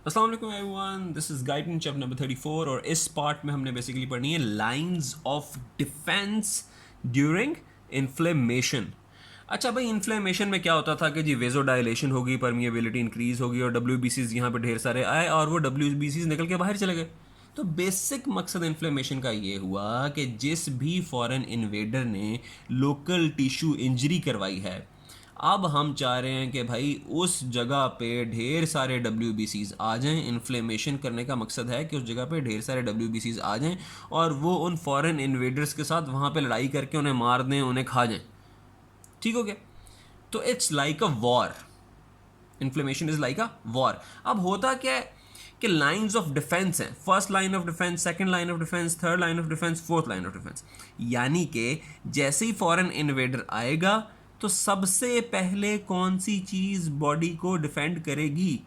अस्सलाम वालेकुम everyone, this is guidance chapter number 34 और इस पार्ट में हमने बेसिकली पढ़नी है lines of defence during inflammation. अच्छा भाई, इन्फ्लेमेशन में क्या होता था कि जी वेजोडाइलेशन होगी, परमिएबिलिटी इंक्रीज होगी और डब्ल्यू बी सीज यहाँ पर ढेर सारे आए और वो डब्ल्यू बी सीज निकल के बाहर चले गए। तो बेसिक मकसद इन्फ्लेमेशन का ये हुआ कि जिस भी फॉरेन इन्वेडर ने लोकल टिश्यू इंजरी करवाई है, अब हम चाह रहे हैं कि भाई उस जगह पे ढेर सारे डब्ल्यू बी सीज आ जाएं। इन्फ्लेमेशन करने का मकसद है कि उस जगह पे ढेर सारे डब्ल्यू बी सीज आ जाएं और वो उन फॉरेन इन्वेडर्स के साथ वहाँ पे लड़ाई करके उन्हें मार दें, उन्हें खा जाएं। ठीक हो गया? तो it's like a war. Inflammation is like a war. अब होता क्या है कि लाइंस ऑफ डिफेंस हैं। First line of defence, second line of defence, third line of defence, fourth line of defence. यानी कि जैसे ही फॉरेन इन्वेडर आएगा तो सबसे पहले कौन सी चीज़ बॉडी को डिफेंड करेगी?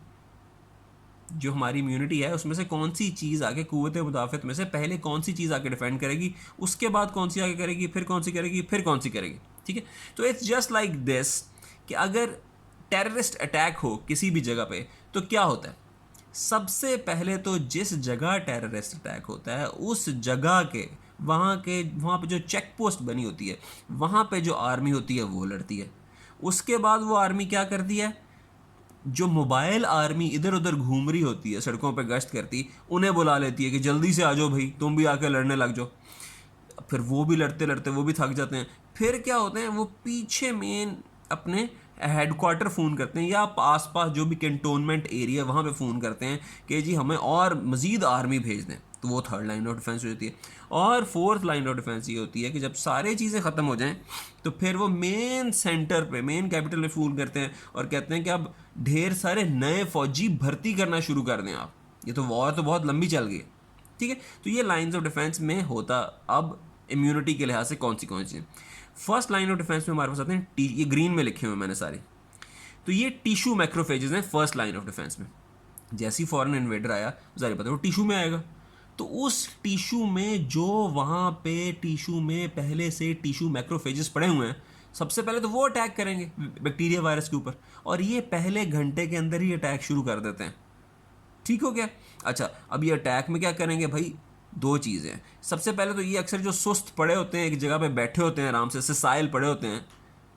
जो हमारी इम्यूनिटी है उसमें से कौन सी चीज़ आके, कुव्वत मुदाफ़त में से पहले कौन सी चीज़ आके डिफेंड करेगी, उसके बाद कौन सी आगे करेगी, फिर कौन सी करेगी, फिर कौन सी करेगी। ठीक है? तो इट्स जस्ट लाइक दिस कि अगर टेररिस्ट अटैक हो किसी भी जगह पे तो क्या होता है? सबसे पहले तो जिस जगह टेररिस्ट अटैक होता है उस जगह वहाँ पे जो चेक पोस्ट बनी होती है, वहाँ पे जो आर्मी होती है वो लड़ती है। उसके बाद वो आर्मी क्या करती है? जो मोबाइल आर्मी इधर उधर घूम रही होती है, सड़कों पे गश्त करती, उन्हें बुला लेती है कि जल्दी से आ जाओ भाई, तुम भी आकर लड़ने लग जाओ। फिर वो भी लड़ते लड़ते वो भी थक जाते हैं। फिर क्या होते हैं, वो पीछे मेन अपने हेडक्वार्टर फ़ोन करते हैं या आसपास जो भी कैंटोनमेंट एरिया वहाँ पे फ़ोन करते हैं कि जी हमें और मज़ीद आर्मी भेज दें। तो वो थर्ड लाइन ऑफ डिफेंस होती है। और फोर्थ लाइन ऑफ डिफेंस ये होती है कि जब सारी चीज़ें ख़त्म हो जाएं तो फिर वो मेन सेंटर पे, मेन कैपिटल में फ़ोन करते हैं और कहते हैं कि अब ढेर सारे नए फ़ौजी भर्ती करना शुरू कर दें आप। ये तो वॉर तो बहुत लंबी चल गई है। ठीक है? तो ये लाइंस ऑफ डिफेंस में होता अब इम्यूनिटी के लिहाज से कौन सी चीज़। फर्स्ट लाइन ऑफ डिफेंस में हमारे पास आते हैं ये ग्रीन में लिखे हुए मैंने सारे। तो ये टिश्यू मैक्रोफेजेस हैं फर्स्ट लाइन ऑफ डिफेंस में। जैसी फॉरेन इन्वेडर आया, जाहिर पता है वो टिश्यू में आएगा। तो उस टिश्यू में जो वहाँ पे टिश्यू में पहले से टिश्यू मैक्रोफेजेस पड़े हुए हैं, सबसे पहले तो वो अटैक करेंगे बैक्टीरिया वायरस के ऊपर और ये पहले घंटे के अंदर ही अटैक शुरू कर देते हैं। ठीक हो गया? अच्छा, अब ये अटैक में क्या करेंगे भाई? दो चीज़ें हैं। सबसे पहले तो ये अक्सर जो सुस्त पड़े होते हैं, एक जगह पे बैठे होते हैं आराम से साइल पड़े होते हैं,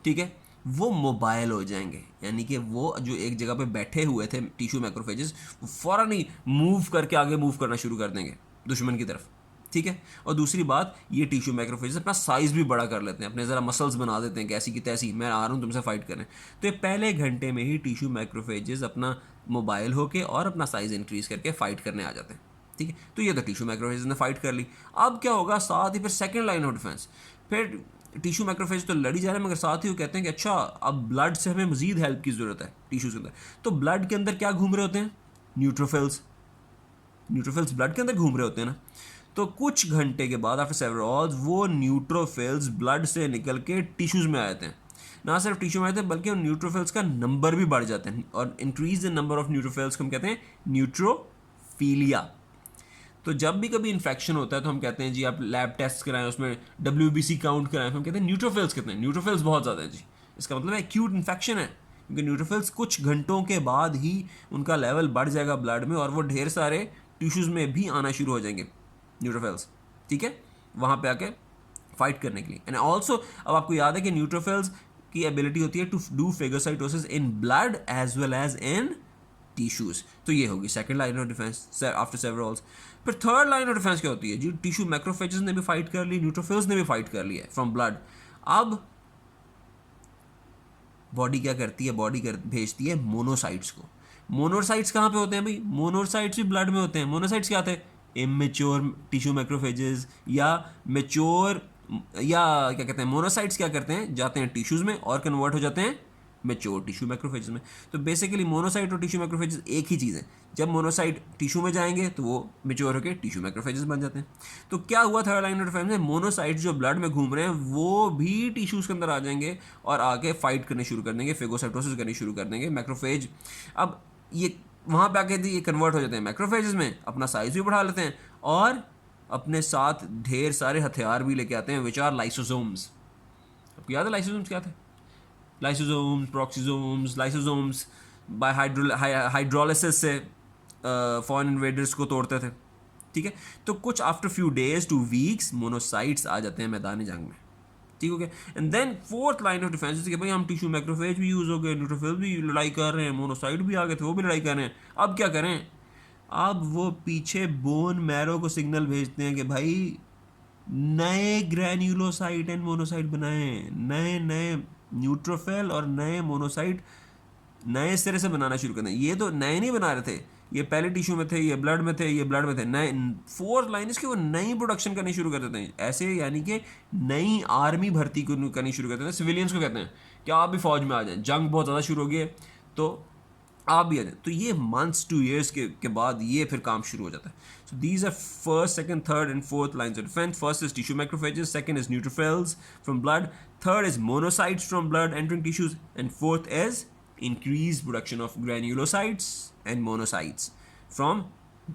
ठीक है, वो मोबाइल हो जाएंगे। यानी कि वो जो एक जगह पे बैठे हुए थे टिश्यू मैक्रोफेजेस, वो फ़ौरन ही मूव करके आगे मूव करना शुरू कर देंगे दुश्मन की तरफ। ठीक है? और दूसरी बात, ये टिश्यू मैक्रोफेजेस अपना साइज़ भी बड़ा कर लेते हैं, अपने ज़रा मसल्स बना देते हैं कि ऐसी की तैसी मैं आ रहा हूँ तुमसे फाइट करने। तो ये पहले घंटे में ही टिश्यू मैक्रोफेजेस अपना मोबाइल होके और अपना साइज़ इंक्रीज़ करके फाइट करने आ जाते हैं। ठीक है? तो ये तो टिश्यू मैक्रोफेजेस ने फाइट कर ली। अब क्या होगा? साथ ही फिर सेकेंड लाइन ऑफ डिफेंस। फिर टिश्यू मैक्रोफेज तो लड़ी जा रहे हैं मगर साथ ही वो कहते हैं कि अच्छा अब ब्लड से हमें मजीद हेल्प की ज़रूरत है टिश्यूज़ के अंदर। तो ब्लड के अंदर क्या घूम रहे होते हैं? न्यूट्रोफिल्स। न्यूट्रोफिल्स ब्लड के अंदर घूम रहे होते हैं ना। तो कुछ घंटे के बाद आफ्टर सेवरल आवर्स वो न्यूट्रोफिल्स ब्लड से निकल के टिश्यूज़ में आ जाते हैं। ना सिर्फ टिश्यू में आते हैं बल्कि उन न्यूट्रोफिल्स का नंबर भी बढ़ जाता है और increase in number of neutrophils को हम कहते हैं न्यूट्रोफीलिया। तो जब भी कभी इन्फेक्शन होता है तो हम कहते हैं जी आप लैब टेस्ट कराएं, उसमें WBC काउंट कराएं, तो हम कहते हैं न्यूट्रोफिल्स कितने हैं? न्यूट्रोफिल्स बहुत ज़्यादा है जी। इसका मतलब है एक्यूट इन्फेक्शन है, क्योंकि न्यूट्रोफिल्स कुछ घंटों के बाद ही उनका लेवल बढ़ जाएगा ब्लड में और वो ढेर सारे टिश्यूज़ में भी आना शुरू हो जाएंगे न्यूट्रोफिल्स। ठीक है? वहाँ पे आके फाइट करने के लिए। एंड ऑल्सो अब आपको याद है कि न्यूट्रोफिल्स की एबिलिटी होती है to do phagocytosis in blood as well as in tissues. तो ये होगी second line of defence after severals. फिर थर्ड लाइन ऑफ डिफेंस क्या होती है जी? टिश्यू मैक्रोफेजेस ने भी फाइट कर ली, न्यूट्रोफिल्स ने भी फाइट कर लिया फ्रॉम ब्लड। अब बॉडी क्या करती है? भेजती है मोनोसाइट्स को। मोनोसाइट्स कहाँ पे होते हैं भाई? मोनोसाइट्स भी ब्लड में होते हैं। मोनोसाइट्स क्या थे? इमेच्योर टिश्यू मैक्रोफेजेस या मेच्योर, या क्या कहते हैं, मोनोसाइट्स क्या करते हैं? जाते हैं टिश्यूज़ में और कन्वर्ट हो जाते हैं मेच्योर टिश्यू मैक्रोफेजेस में। तो बेसिकली मोनोसाइट और टिश्यू मैक्रोफेजेस एक ही चीज़ है। जब मोनोसाइट टिश्यू में जाएंगे तो वो मेच्योर होकर टिश्यू मैक्रोफेजेस बन जाते हैं। तो क्या हुआ थर्ड लाइन ऑफ डिफेंस में? मोनोसाइट्स जो ब्लड में घूम रहे हैं वो भी टिश्यूज़ के अंदर आ जाएंगे और आके फाइट करने शुरू कर देंगे, फेगोसाइटोसिस करनी शुरू कर देंगे। मैक्रोफेज अब ये वहाँ पे आके ये कन्वर्ट हो जाते हैं मैक्रोफेजेस में, अपना साइज भी बढ़ा लेते हैं और अपने साथ ढेर सारे हथियार भी लेके आते हैं, विच आर लाइसोसोम्स। आपको याद है लाइसोसोम्स क्या थे? Lysosomes, peroxisomes, lysosomes by hydrolysis से फॉरेन इन्वेडर्स को तोड़ते थे, ठीक है। तो कुछ after few days two weeks monocytes आ जाते हैं मैदान जंग में, ठीक हो गया। And then fourth line of defence कि भाई हम टिश्यू मैक्रोफेज भी यूज़ हो गए, न्यूट्रोफिल्स भी लड़ाई कर रहे हैं, मोनोसाइट भी आ गए थे वो भी लड़ाई कर रहे हैं, अब क्या करें। अब वो पीछे बोन मैरो को सिग्नल भेजते हैं कि भाई नए ग्रैन्युलोसाइट एंड मोनोसाइट बनाएं, नए नए न्यूट्रोफिल और नए मोनोसाइट नए सिरे से बनाना शुरू कर दें। ये तो नए नहीं बना रहे थे, ये पहले टिश्यू में थे, ये ब्लड में थे, ये ब्लड में थे, नए फोर्थ लाइन इसकी वो नई प्रोडक्शन करनी शुरू कर देते हैं। ऐसे यानी कि नई आर्मी भर्ती करनी शुरू कर देते हैं, सिविलियंस को कहते हैं कि आप भी फौज में आ जाएं, जंग बहुत ज़्यादा शुरू हो गई है तो आप भी आ जाए। तो ये मंथ्स 2 years के बाद ये फिर काम शुरू हो जाता है। So these are first, second, third and fourth lines of defence. First is tissue macrophages, second is neutrophils from blood, third is monocytes from blood entering tissues, and fourth is increased production of granulocytes and monocytes from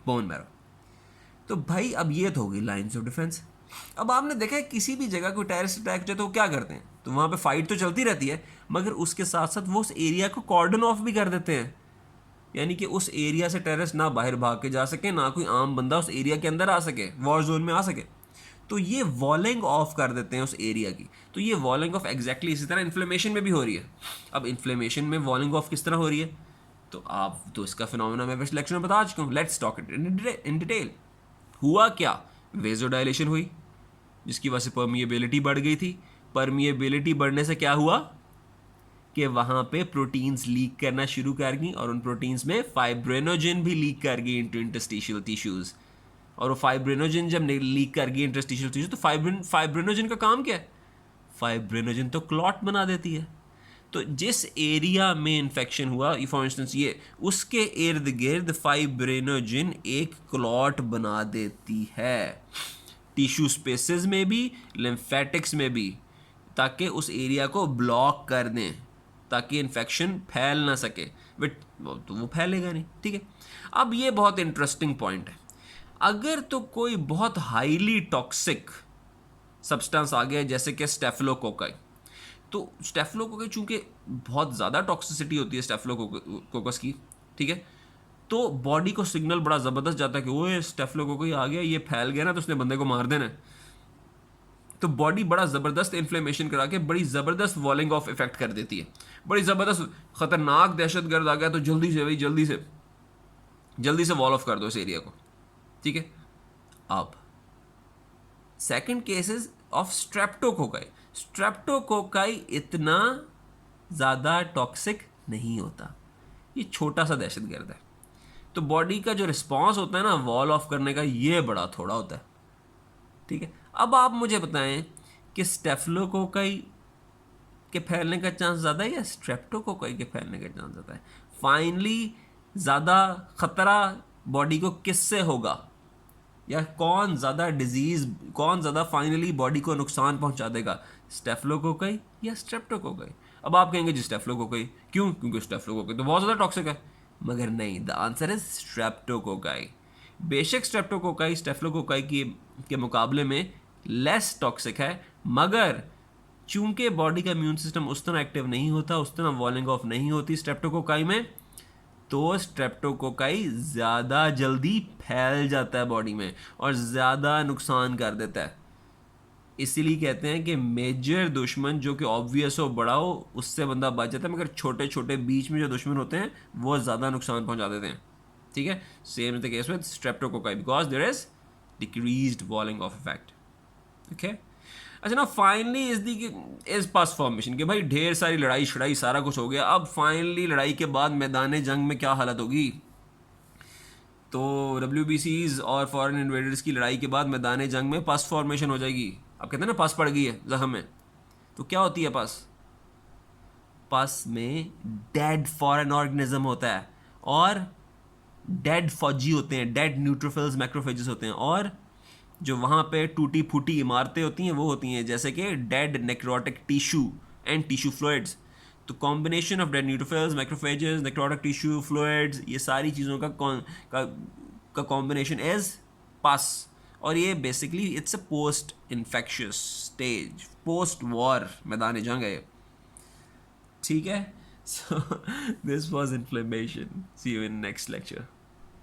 bone marrow। तो भाई अब ये तो हो गई lines of defence. अब आपने देखा है किसी भी जगह कोई टेररिस्ट अटैक जो तो वो क्या करते हैं, तो वहाँ पे फाइट तो चलती रहती है मगर उसके साथ साथ वो उस एरिया को कॉर्डन ऑफ भी कर देते हैं, यानी कि उस एरिया से टेररिस्ट ना बाहर भाग के जा सके, ना कोई आम बंदा उस एरिया के अंदर आ सके, वॉर जोन में आ सके। तो ये वॉलिंग ऑफ कर देते हैं उस एरिया की। तो ये वॉलिंग ऑफ एग्जैक्टली इसी तरह इन्फ्लेमेशन में भी हो रही है। अब इन्फ्लेमेशन में वॉलिंग ऑफ किस तरह हो रही है, तो आप तो इसका फिनोमेना मैं पिछले लेक्चर में बता चुका हूँ। Let's talk it in detail. हुआ क्या, वेजोडाइलेशन हुई जिसकी वजह से परमिएबिलिटी बढ़ गई थी। परमिएबिलिटी बढ़ने से क्या हुआ कि वहाँ पे प्रोटीन्स लीक करना शुरू कर गई और उन प्रोटीन्स में फाइब्रिनोजन भी लीक कर गई इनटू इंटरस्टिशियल टिश्यूज़। और वो फाइब्रिनोजन जब लीक कर गई इंटरस्टिशियल टिश्यू, तो फाइब्रिनोजन का काम क्या है, फाइब्रिनोजन तो क्लॉट बना देती है। तो जिस एरिया में इन्फेक्शन हुआ, फॉर इंस्टेंस ये, उसके इर्द गिर्द फाइब्रिनोजन एक क्लॉट बना देती है, टिश्यू स्पेसेस में भी, लिम्फेटिक्स में भी, ताकि उस एरिया को ब्लॉक कर दें ताकि इन्फेक्शन फैल ना सके। बट तो वो फैलेगा नहीं, ठीक है। अब ये बहुत इंटरेस्टिंग पॉइंट है। अगर तो कोई बहुत हाईली टॉक्सिक सब्सटेंस आ गया जैसे कि स्टेफिलोकोकाई, तो स्टेफिलोकोकाई चूंकि बहुत ज़्यादा टॉक्सिसिटी होती है स्टेफिलोकोकस की, ठीक है, तो बॉडी को सिग्नल बड़ा ज़बरदस्त जाता है कि वो स्टेफिलोकोकाई आ गया, ये फैल गया ना तो उसने बंदे को मार देना है। तो बॉडी बड़ा ज़बरदस्त इन्फ्लेमेशन करा के बड़ी ज़बरदस्त वॉलिंग ऑफ इफेक्ट कर देती है, बड़ी ज़बरदस्त ख़तरनाक दहशतगर्द आ गया तो जल्दी से भाई जल्दी से वॉल ऑफ कर दो इस एरिया को, ठीक है। अब second cases of streptococci. Streptococci इतना ज़्यादा टॉक्सिक नहीं होता, ये छोटा सा दहशतगर्द है। तो बॉडी का जो रिस्पॉन्स होता है ना वॉल ऑफ करने का, ये बड़ा थोड़ा होता है, ठीक है। अब आप मुझे बताएं कि स्टेफिलोकोकाई के फैलने का चांस ज़्यादा है या स्ट्रेप्टोकोकाई के फैलने का चांस ज़्यादा है। फाइनली ज़्यादा ख़तरा बॉडी को किससे होगा, या कौन ज़्यादा फाइनली बॉडी को नुकसान पहुंचा देगा, स्टेफिलोकोकाई या स्ट्रेप्टोकोकाई। अब आप कहेंगे जी स्टेफिलोकोकाई, क्यों, क्योंकि स्टेफिलोकोकाई तो बहुत ज़्यादा टॉक्सिक है। मगर नहीं, द आंसर इज स्ट्रेप्टोकोकाई। बेशक स्ट्रेप्टोकोकाई स्टेफिलोकोकाई के मुकाबले में लेस टॉक्सिक है, मगर चूंकि बॉडी का इम्यून सिस्टम उस तरह एक्टिव नहीं होता, उस तरह वॉलिंग ऑफ नहीं होती स्ट्रेप्टोकोकाई में, तो स्ट्रेप्टोकोकाई ज़्यादा जल्दी फैल जाता है बॉडी में और ज़्यादा नुकसान कर देता है। इसीलिए कहते हैं कि मेजर दुश्मन जो कि ऑब्वियस हो, बड़ा हो, उससे बंदा बच जाता है, मगर छोटे छोटे बीच में जो दुश्मन होते हैं वो ज़्यादा नुकसान पहुंचा देते हैं, ठीक है। Same is the case with streptococci because there is decreased walling off effect, okay. अच्छा ना, फाइनली इज पास फॉर्मेशन कि भाई ढेर सारी लड़ाई शड़ाई सारा कुछ हो गया। अब फाइनली लड़ाई के बाद मैदान जंग में क्या हालत होगी, तो WBCs और फॉरेन इन्वेडर्स की लड़ाई के बाद मैदान जंग में पस फॉर्मेशन हो जाएगी। अब कहते हैं ना पस पड़ गई है जख्म में, तो क्या होती है पस में डेड फॉरेन ऑर्गेनिज्म होता है और डेड फौजी होते हैं, डेड न्यूट्रोफिल्स मैक्रोफेजेस होते हैं, और जो वहाँ पे टूटी फूटी इमारतें होती हैं वो होती हैं जैसे कि dead necrotic tissue and tissue fluids. तो combination of dead neutrophils macrophages necrotic tissue fluids, ये सारी चीज़ों का कॉम्बिनेशन इज पस। और ये basically it's a post infectious stage, post war मैदान जंग है, ठीक है। So this was inflammation. See you in next lecture.